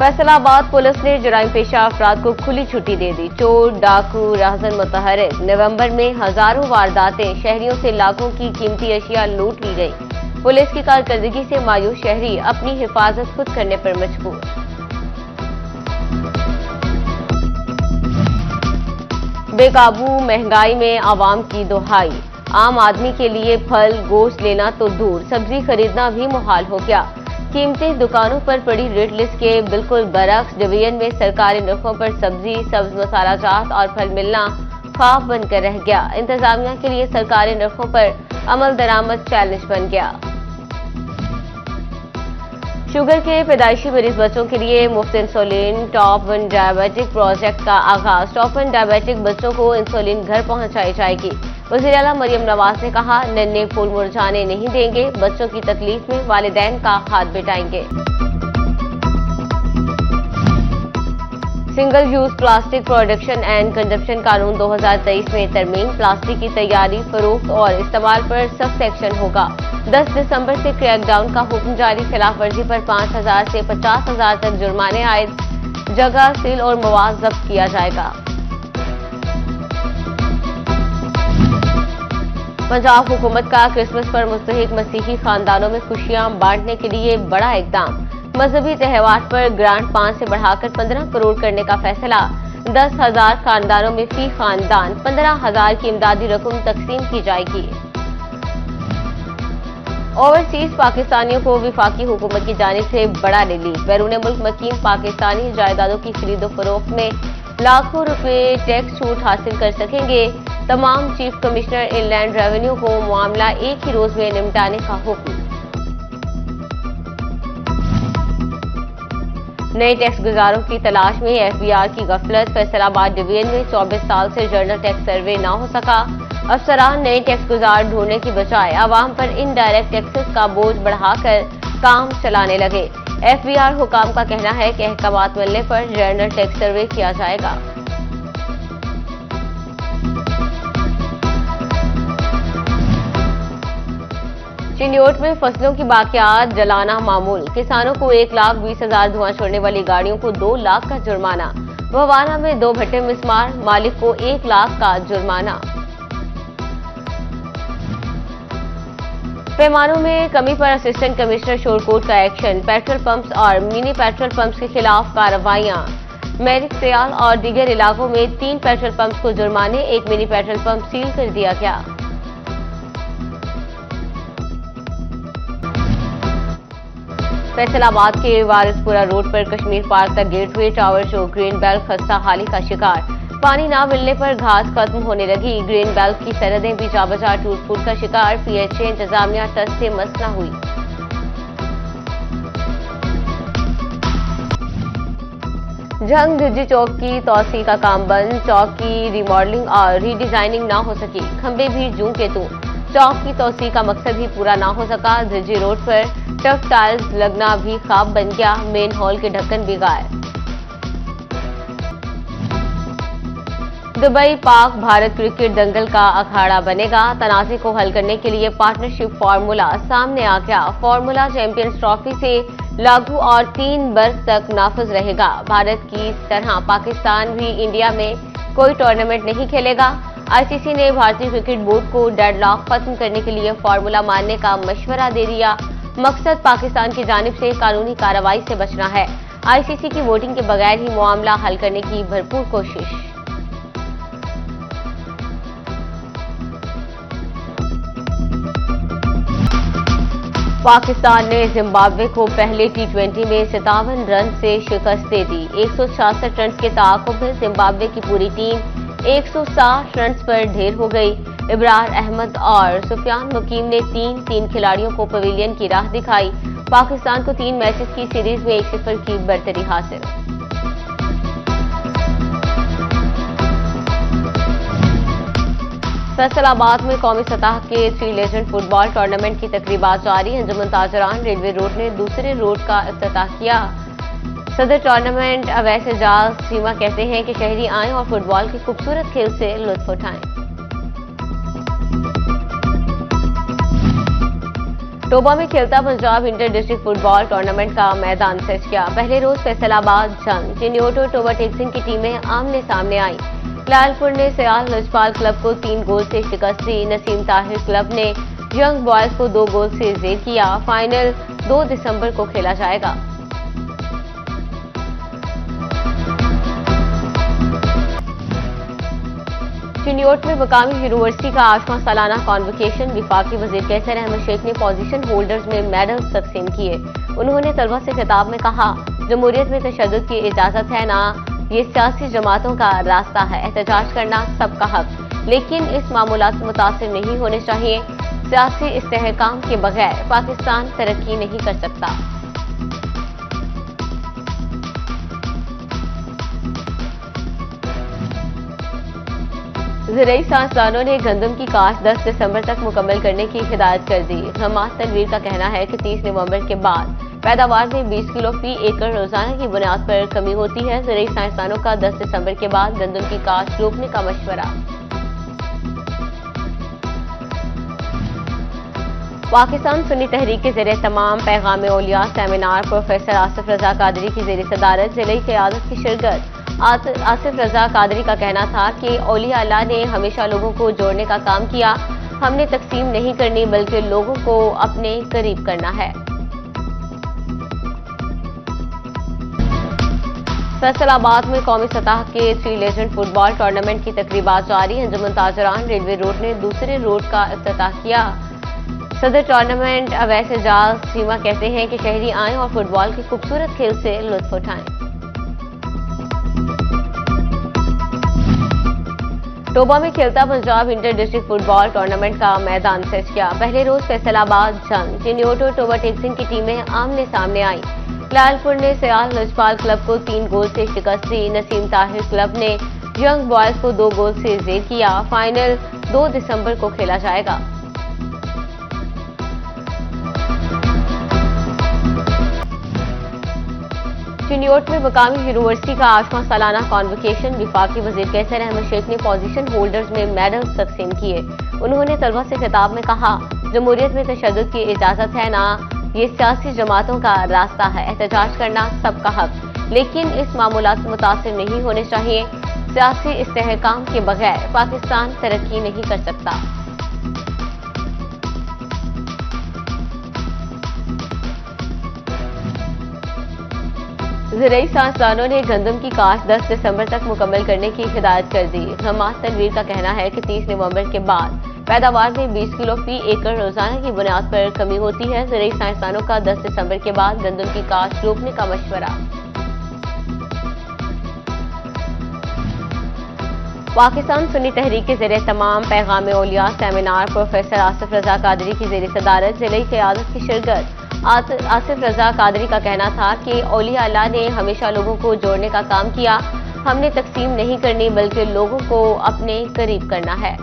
Faisalabad police ने जुराइम पेशा अफराद को खुली छुट्टी दे दी। चोर, डाकू, राहजन मुतहरिक। नवंबर में हजारों वारदातें, शहरियों से लाखों की कीमती अशिया लूट ली गई। पुलिस की कारकर्दगी से मायूस शहरी अपनी हिफाजत खुद करने पर मजबूर। बेकाबू महंगाई में आवाम की दुहाई। आम आदमी के लिए फल गोश्त लेना तो दूर, सब्जी खरीदना भी मुहाल हो गया। कीमती दुकानों पर पड़ी रेट लिस्ट के बिल्कुल बरक्स डिवीजन में सरकारी नरखों पर सब्जी, सब्ज मसालाजात और फल मिलना ख्वाब बनकर रह गया। इंतजामिया के लिए सरकारी नरखों पर अमल दरामद चैलेंज बन गया। शुगर के पैदाइशी मरीज बच्चों के लिए मुफ्त इंसुलिन टॉप 1 डायबिटिक प्रोजेक्ट का आगाज। टॉप 1 डायबिटिक बच्चों को इंसुलिन घर पहुंचाई जाएगी। वज़ीर आला मरियम नवाज ने कहा, नन्हे फूल मुरझाने नहीं देंगे, बच्चों की तकलीफ में वालिदैन का हाथ बिटाएंगे। Single use plastic production and consumption कानून 2023 में तरमीम। प्लास्टिक की तैयारी, फरोख्त और इस्तेमाल पर सख्त एक्शन होगा। 10 दिसंबर से क्रैकडाउन का हुक्म जारी। खिलाफ वर्जी पर 5,000 से 50,000 तक जुर्माने आयद। जगह, सील और मवाद जब्त किया जाएगा। पंजाब हुकूमत का क्रिसमस पर मुस्तहिक मसीही खानदानों में खुशियां बांटने के लिए बड़ा इकदाम। मजहबी त्योहार पर ग्रांट 5 से बढ़ाकर 15 करोड़ करने का फैसला। 10,000 खानदानों में फी खानदान 15,000 की इमदादी रकम तकसीम की जाएगी। ओवरसीज पाकिस्तानियों को विफाकी हुकूमत की जानिब से बड़ा रिलीफ। बैरून मुल्क मकीम पाकिस्तानी जायदादों की खरीदो फरोख्त में लाखों रुपए टैक्स छूट हासिल कर सकेंगे। तमाम चीफ कमिश्नर इनलैंड रेवेन्यू को मामला एक ही रोज में निपटाने का हुक्म। नए टैक्स गुजारों की तलाश में एफबीआर की गफलत। फैसलाबाद डिवीजन में 24 साल से जर्नल टैक्स सर्वे न हो सका। अफसरान नए टैक्स गुजार ढूंढने की बजाय आवाम पर इनडायरेक्ट टैक्सेस का बोझ बढ़ाकर काम चलाने लगे। एफबीआर हुकाम का कहना है कि अहकामात मिलने पर जर्नल टैक्स सर्वे किया जाएगा। चिन्योट में फसलों की बाकियात जलाना मामूल। किसानों को 1,20,000 धुआं छोड़ने वाली गाड़ियों को 2 लाख का जुर्माना। भवाना में 2 भट्टे मिसमार, मालिक को 1 लाख का जुर्माना। पैमानों में कमी पर असिस्टेंट कमिश्नर शोरकोट का एक्शन। पेट्रोल पंप्स और मिनी पेट्रोल पंप्स के खिलाफ कार्रवाइयां। मैरिक सियाल और दीगर इलाकों में 3 पेट्रोल पंप्स को जुर्माने, 1 मिनी पेट्रोल पंप सील कर दिया गया। फैसलाबाद के वारिसपुरा रोड पर कश्मीर पार्क तक gateway tower show. Green belt खस्ता हाली का शिकार। पानी न मिलने पर घास खत्म होने लगी। ग्रीन बेल्ट की सरहदें भी जाबजा टूट फूट का शिकार। पीएचए इंतजामिया टस से मसला हुई। जंग झुज्जी चौक की तौसी का काम बंद। चौक की रिमॉडलिंग और रीडिजाइनिंग न हो सकी। खंबे भी जूं के तू। चौक की तौसी का मकसद ही पूरा न हो सका। झुज्जी रोड पर टफ टाइल्स लगना भी ख्वाब बन गया। मेन हॉल के ढक्कन भी गायब। दुबई पाक भारत क्रिकेट दंगल का अखाड़ा बनेगा। तनाज़े को हल करने के लिए पार्टनरशिप फार्मूला सामने आ गया। फार्मूला चैंपियंस ट्रॉफी से लागू और 3 बरस तक नाफिज रहेगा। भारत की तरह पाकिस्तान भी इंडिया में कोई टूर्नामेंट नहीं खेलेगा। आईसीसी ने भारतीय क्रिकेट बोर्ड को डेडलॉक खत्म करने के लिए फार्मूला मानने का मशवरा दे दिया। मकसद पाकिस्तान की जानिब से कानूनी कार्रवाई से बचना है। आईसीसी की वोटिंग के बगैर ही मामला हल करने की भरपूर कोशिश। पाकिस्तान ने जिम्बाब्वे को पहले टी20 में 57 रन से शिकस्त दे दी। 166 रन के ताक़ुब में जिम्बाब्वे की पूरी टीम 160 रन पर ढेर हो गई। इब्रार अहमद और सुफियान मुकीम ने 3 खिलाड़ियों को पवेलियन की राह दिखाई। पाकिस्तान को 3 मैचेस की सीरीज में 1-0 की बरतरी हासिल। फैसलाबाद में कौमी सतह के 3 लेजेंड फुटबॉल टूर्नामेंट की तकरीबात जारी। अंजुमन ताजरान रेलवे रोड ने दूसरे रोड का इफ्तिताह किया। सदर टूर्नामेंट अवैस एजाज सीमा कहते हैं कि शहरी आएं और फुटबॉल के खूबसूरत खेल से लुत्फ उठाएं। टोबा में खेलता Punjab inter district football tournament का मैदान सज गया। पहले रोज फैसलाबाद जंग चिन्योट और टोबा टेक्सिंग की टीमें आमने सामने आई। लालपुर ने सयाल लजपाल क्लब को 3 गोल से शिकस्त दी। नसीम ताहिर क्लब ने यंग बॉयज को 2 गोल से जेर किया। फाइनल 2 दिसंबर को खेला जाएगा। चिन्योट में मकामी यूनिवर्सिटी का 8वां सालाना कॉन्वोकेशन विफाकी वजीर कैसर अहमद शेख ने पोजीशन होल्डर्स में मेडल्स तकसीम किए। उन्होंने तलबा से खिताब में कहा, जमहूरियत में तशद्दुद की इजाजत है ना, ये सियासी जमातों का रास्ता है। एहतजाज करना सबका हक, लेकिन इस मामूलात से मुतासिर नहीं होने चाहिए। सियासी इस्तेहकाम के बगैर पाकिस्तान तरक्की नहीं कर सकता। ज़राई साइंसदानों ने गंदम की काश्त 10 दिसंबर तक मुकम्मल करने की हिदायत कर दी। हमाद तनवीर का कहना है कि 30 नवंबर के बाद पैदावार में 20 किलो फी एकड़ रोजाना की बुनियाद पर कमी होती है। ज़राई साइंसदानों का 10 दिसंबर के बाद गंदम की काश्त रोकने का मशवरा। पाकिस्तान सुन्नी तहरीक के ज़रिए तमाम पैगाम औलिया सेमिनार प्रोफेसर आसिफ रजा कादरी की ज़ेर सदारत ज़िले क़यादत की शिरकत। आसिफ रजा कादरी का कहना था कि औलिया अल्लाह ने हमेशा लोगों को जोड़ने का काम किया। हमने तकसीम नहीं करनी बल्कि लोगों को अपने करीब करना है। फैसलाबाद में कौमी सतह के 3 लेजेंड फुटबॉल टूर्नामेंट की तकरीबात जारी। अंजुमन ताजरान रेलवे रोड ने दूसरे रोड का इफ्तिताह किया। सदर टूर्नामेंट अवैस एजाज सीमा कहते हैं कि शहरी आएं और फुटबॉल के खूबसूरत खेल से लुत्फ उठाएं। टोबा में खेलता Punjab inter district football tournament का मैदान सज गया। पहले रोज फैसलाबाद जंग चिन्योट और टोबा टेक्सिंग की टीमें आमने सामने आई। लालपुर ने सयाल लजपाल क्लब को 3 गोल से शिकस्त दी। नसीम ताहिर क्लब ने यंग बॉयज को 2 गोल से जेर किया। फाइनल 2 दिसंबर को खेला जाएगा। चिन्योट में मकामी यूनिवर्सिटी का 8वां सालाना कॉन्वोकेशन विफाकी वजीर कैसर अहमद शेख ने पोजीशन होल्डर्स में मेडल्स तकसीम किए। उन्होंने तलबा से खिताब में कहा, जमहूरियत में तशद्दुद की इजाजत है ना, ये सियासी जमातों का रास्ता है। एहतजाज करना सबका हक, लेकिन इस मामूलात से मुतासिर नहीं होने चाहिए। सियासी इस्तेहकाम के बगैर पाकिस्तान तरक्की नहीं कर सकता। ज़राई साइंसदानों ने गंदम की काश्त 10 दिसंबर तक मुकम्मल करने की हिदायत कर दी। हमाद तनवीर का कहना है कि 30 नवंबर के बाद पैदावार में 20 किलो फी एकड़ रोजाना की बुनियाद पर कमी होती है। ज़राई साइंसदानों का 10 दिसंबर के बाद गंदम की काश्त रोकने का मशवरा। पाकिस्तान सुन्नी तहरीक के ज़रिए तमाम पैगाम औलिया सेमिनार प्रोफेसर आसिफ रजा कादरी की ज़ेर सदारत ज़िले क़यादत की शिरकत। आसिफ रजा कादरी का कहना था कि औलिया अल्लाह ने हमेशा लोगों को जोड़ने का काम किया। हमने तकसीम नहीं करनी बल्कि लोगों को अपने करीब करना है।